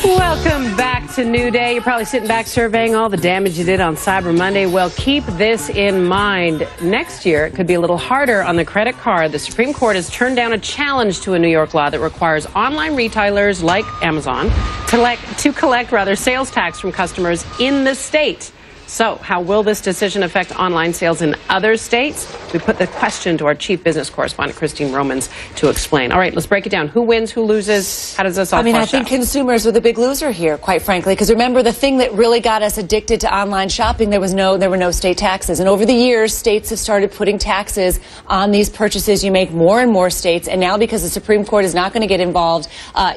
Welcome back to New Day. You're probably sitting back surveying all the damage you did on Cyber Monday. Well, keep this in mind. Next year, it could be a little harder on the credit card. The Supreme Court has turned down a challenge to a New York law that requires online retailers like Amazon to collect sales tax from customers in the state. So, how will this decision affect online sales in other states? We put the question to our chief business correspondent, Christine Romans, to explain. All right, let's break it down. Who wins? Who loses? How does this all I think consumers were the big loser here, quite frankly, because remember, the thing that really got us addicted to online shopping, there were no state taxes. And over the years, states have started putting taxes on these purchases you make, more and more states. And now, because the Supreme Court is not going to get involved,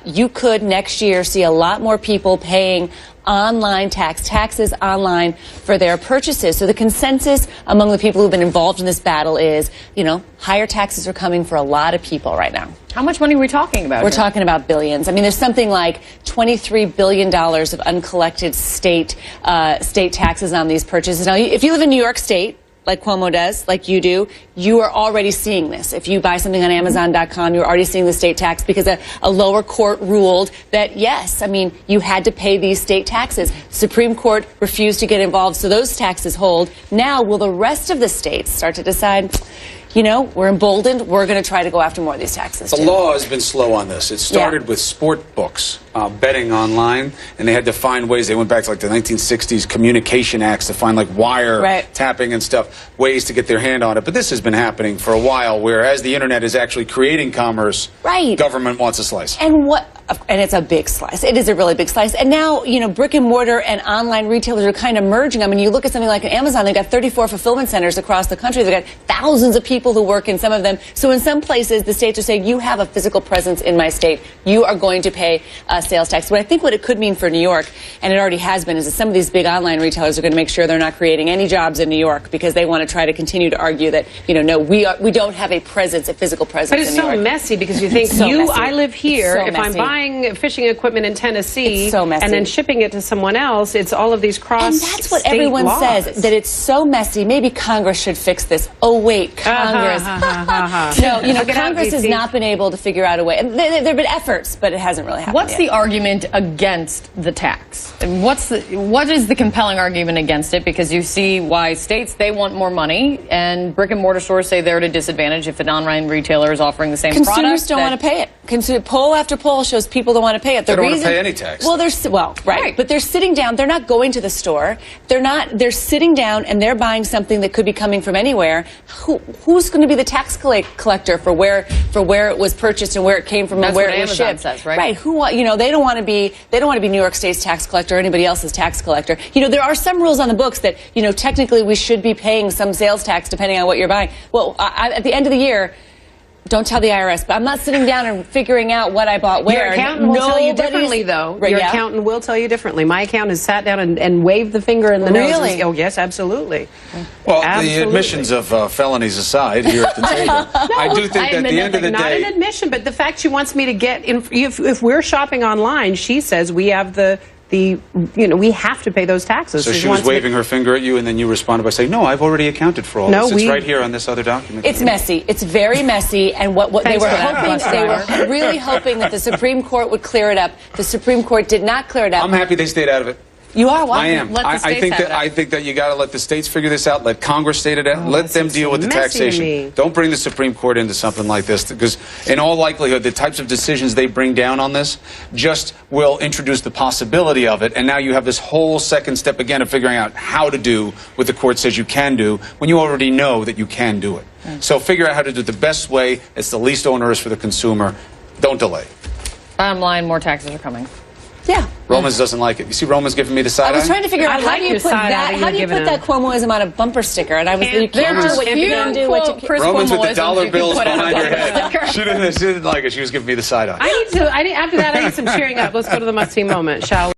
you could next year see a lot more people paying online taxes online for their purchases. So the consensus among the people who've been involved in this battle is, higher taxes are coming for a lot of people right now. How much money are we talking about? We're talking about billions. I mean, there's something like $23 billion of uncollected state taxes on these purchases. Now, if you live in New York State, like Cuomo does, like you do, you are already seeing this. If you buy something on Amazon.com, you're already seeing the state tax because a lower court ruled that, yes, you had to pay these state taxes. Supreme Court refused to get involved, so those taxes hold. Now, will the rest of the states start to decide, we're emboldened, we're going to try to go after more of these taxes, The law has been slow on this. It started with sport books, betting online, and they had to find ways. They went back to the 1960s Communication Acts to find wire tapping and stuff, ways to get their hand on it. But this has been happening for a while, whereas the internet is actually creating commerce, government wants a slice. And it's a big slice. It is a really big slice. And now, brick and mortar and online retailers are kind of merging. You look at something like Amazon, they've got 34 fulfillment centers across the country. They've got thousands of people who work in some of them. So in some places, the states are saying, you have a physical presence in my state. You are going to pay sales tax. But I think what it could mean for New York, and it already has been, is that some of these big online retailers are going to make sure they're not creating any jobs in New York because they want to try to continue to argue that, no, we don't have a physical presence in New York. But it's so messy because you think, I live here, if I'm buying fishing equipment in Tennessee and then shipping it to someone else, it's all of these cross-state And that's what everyone says, that it's so messy. Maybe Congress should fix this. Oh, wait, Congress. No, Congress has not been able to figure out a way. And there have been efforts, but it hasn't really happened What's yet. the argument against the tax? And what is the compelling argument against it? Because you see why states, they want more money, and brick and mortar stores say they're at a disadvantage if an online retailer is offering the same product. Consumers don't want to pay it. Poll after poll shows people don't want to pay it. They don't want to pay any tax. Well, right. But they're sitting down. They're not going to the store. They're sitting down and they're buying something that could be coming from anywhere. Who's going to be the tax collector for where it was purchased and where it came from and where it was shipped? Says, right? Right. They don't want to be New York State's tax collector or anybody else's tax collector. There are some rules on the books that technically we should be paying some sales tax depending on what you're buying. Well, at the end of the year, don't tell the IRS, but I'm not sitting down and figuring out what I bought where. Your accountant will tell you differently, though. Your accountant will tell you differently. My accountant has sat down and waved the finger in the nose. Really? Oh, yes, absolutely. Well, the admissions of felonies aside here at the table, I do think that at the end of the day... Not an admission, but the fact she wants me to get... If we're shopping online, she says we have we have to pay those taxes. So she was waving her finger at you, and then you responded by saying, no, I've already accounted for all this. It's right here on this other document. It's messy. It's very messy, and what they were really hoping that the Supreme Court would clear it up. The Supreme Court did not clear it up. I'm happy they stayed out of it. You are? Why? I am. I think that you got to let the states figure this out. Let Congress state it out. Let them deal with the taxation. Don't bring the Supreme Court into something like this, because in all likelihood, the types of decisions they bring down on this just will introduce the possibility of it. And now you have this whole second step again of figuring out how to do what the court says you can do when you already know that you can do it. So figure out how to do it the best way. It's the least onerous for the consumer. Don't delay. Bottom line, more taxes are coming. Yeah. Romans doesn't like it. You see Romans giving me the side eye? I was trying to figure out how do you put that Cuomoism on a bumper sticker? And I was you can't do what you can. Romans with the dollar bills behind her head. She didn't like it. She was giving me the side eye. After that, I need some cheering up. Let's go to the must-see moment, shall we?